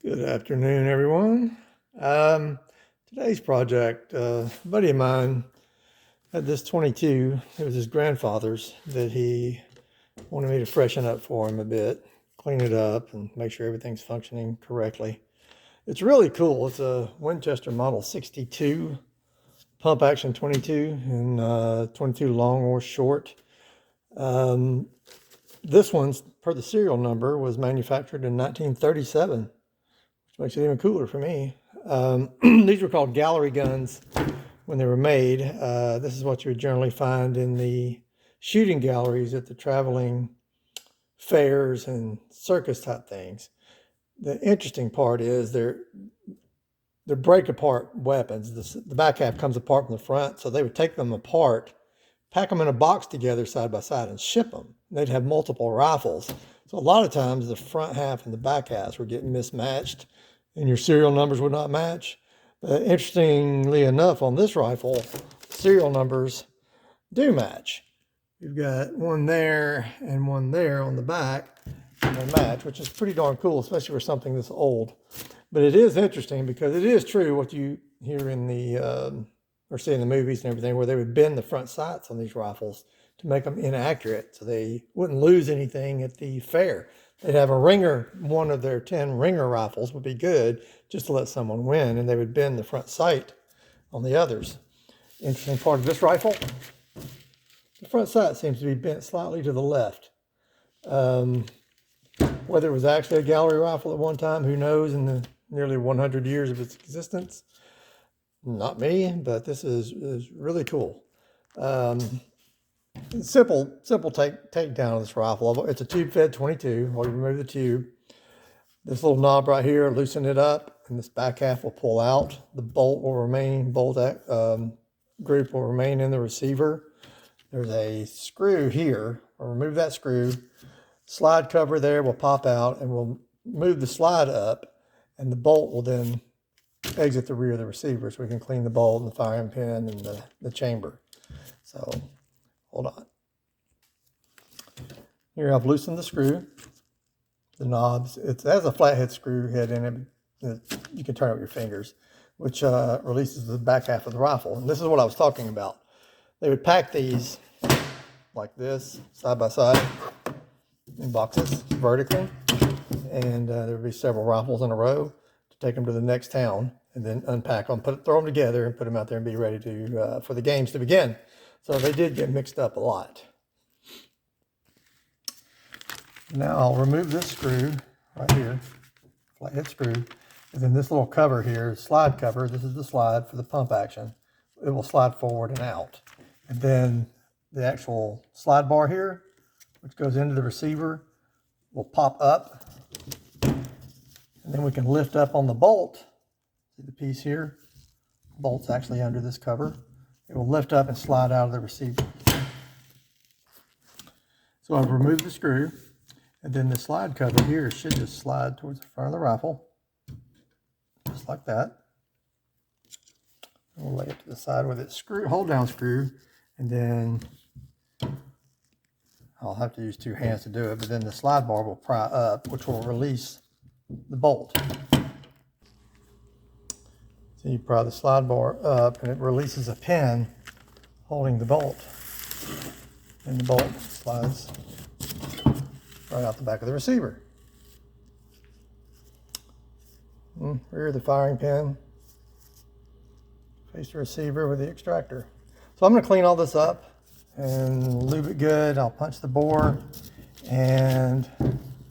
Good afternoon, everyone. Today's project, a buddy of mine had this 22. It was his grandfather's that he wanted me to freshen up for him a bit, clean it up, and make sure everything's functioning correctly. It's really cool. It's a Winchester Model 62 pump action 22 and 22 long or short. This one's, per the serial number, was manufactured in 1937, which makes it even cooler for me. These were called gallery guns when they were made. This is what you would generally find in the shooting galleries at the traveling fairs and circus type things. The interesting part is they're break apart weapons. The back half comes apart from the front, so they would take them apart, pack them in a box together side by side, and ship them. They'd have multiple rifles. So a lot of times the front half and the back halves were getting mismatched and your serial numbers would not match. But interestingly enough, on this rifle, serial numbers do match. You've got one there and one there on the back, and they match, which is pretty darn cool, especially for something this old. But it is interesting because it is true what you hear in the or see in the movies and everything, where they would bend the front sights on these rifles to make them inaccurate, so they wouldn't lose anything at the fair. They'd have a ringer, one of their 10 ringer rifles would be good just to let someone win, and they would bend the front sight on the others. Interesting part of this rifle, the front sight seems to be bent slightly to the left. Whether it was actually a gallery rifle at one time, who knows, in the nearly 100 years of its existence. Not me, but this is really cool. Simple takedown of this rifle. It's a tube fed 22. While you remove the tube, this little knob right here, loosen it up, and this back half will pull out. The bolt will remain, group will remain in the receiver. There's a screw here. I'll remove that screw. Slide cover there will pop out, and we'll move the slide up, and the bolt will then exit the rear of the receiver, so we can clean the bolt and the firing pin and the chamber. So hold on. Here I've loosened the screw, the knobs. It has a flathead screw head in it. You can turn it with your fingers, which releases the back half of the rifle. And this is what I was talking about. They would pack these like this, side by side, in boxes vertically, and there would be several rifles in a row to take them to the next town, and then unpack them, throw them together, and put them out there and be ready to for the games to begin. So they did get mixed up a lot. Now I'll remove this screw right here, flathead screw, and then this little cover here, slide cover. This is the slide for the pump action. It will slide forward and out, and then the actual slide bar here, which goes into the receiver, will pop up, and then we can lift up on the bolt. See the piece here? The bolt's actually under this cover. It will lift up and slide out of the receiver. So I've removed the screw, and then the slide cover here should just slide towards the front of the rifle, just like that. We'll lay it to the side with its screw, hold down screw, and then I'll have to use two hands to do it, but then the slide bar will pry up, which will release the bolt. So you pry the slide bar up, and it releases a pin holding the bolt. And the bolt slides right out the back of the receiver. Rear of the firing pin. Face the receiver with the extractor. So I'm going to clean all this up and lube it good. I'll punch the bore, and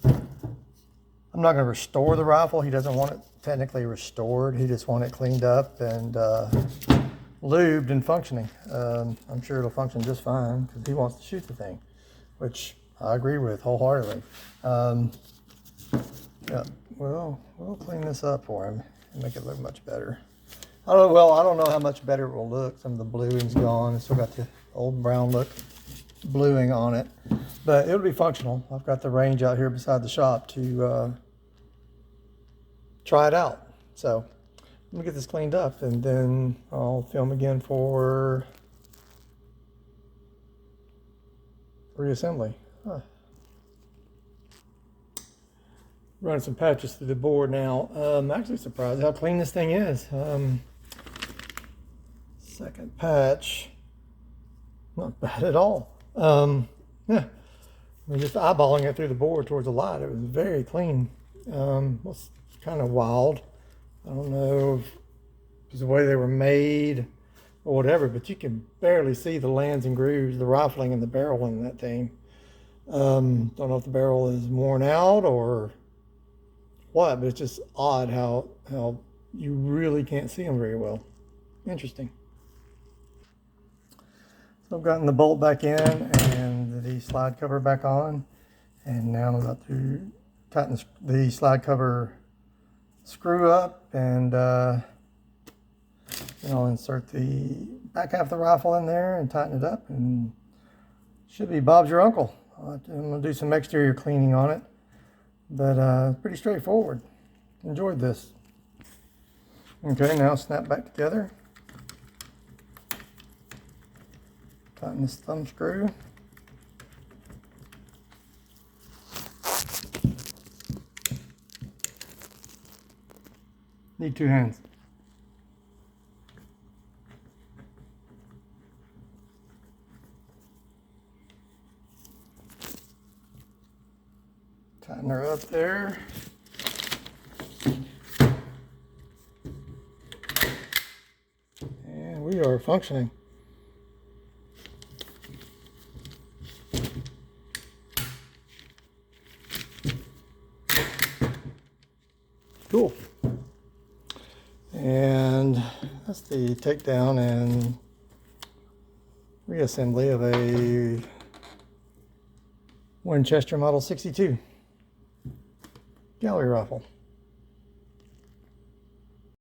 I'm not going to restore the rifle. He doesn't want it technically restored. He just wants it cleaned up and lubed and functioning. I'm sure it'll function just fine because he wants to shoot the thing, which I agree with wholeheartedly. Yeah, we'll clean this up for him and make it look much better. I don't know how much better it will look. Some of the bluing's gone. It's still got the old brown look bluing on it, but it'll be functional. I've got the range out here beside the shop to try it out. So let me get this cleaned up, and then I'll film again for reassembly. Running some patches through the board now. I'm actually surprised how clean this thing is. Second patch, not bad at all. Yeah, I mean, just eyeballing it through the board towards the light, it was very clean. It's kind of wild. I don't know if it's the way they were made or whatever, but you can barely see the lands and grooves, the rifling and the barrel in that thing. Don't know if the barrel is worn out or what, but it's just odd how you really can't see them very well. Interesting. So I've gotten the bolt back in and the slide cover back on, and now I'm about to tighten the slide cover screw up, and then I'll insert the back half of the rifle in there and tighten it up, and should be Bob's your uncle. I'm going to do some exterior cleaning on it, but pretty straightforward. Enjoyed this. Okay, now snap back together. Tighten this thumb screw. Need 2 hands. Tighten her up there. And we are functioning. Cool. And that's the takedown and reassembly of a Winchester Model 62 gallery rifle.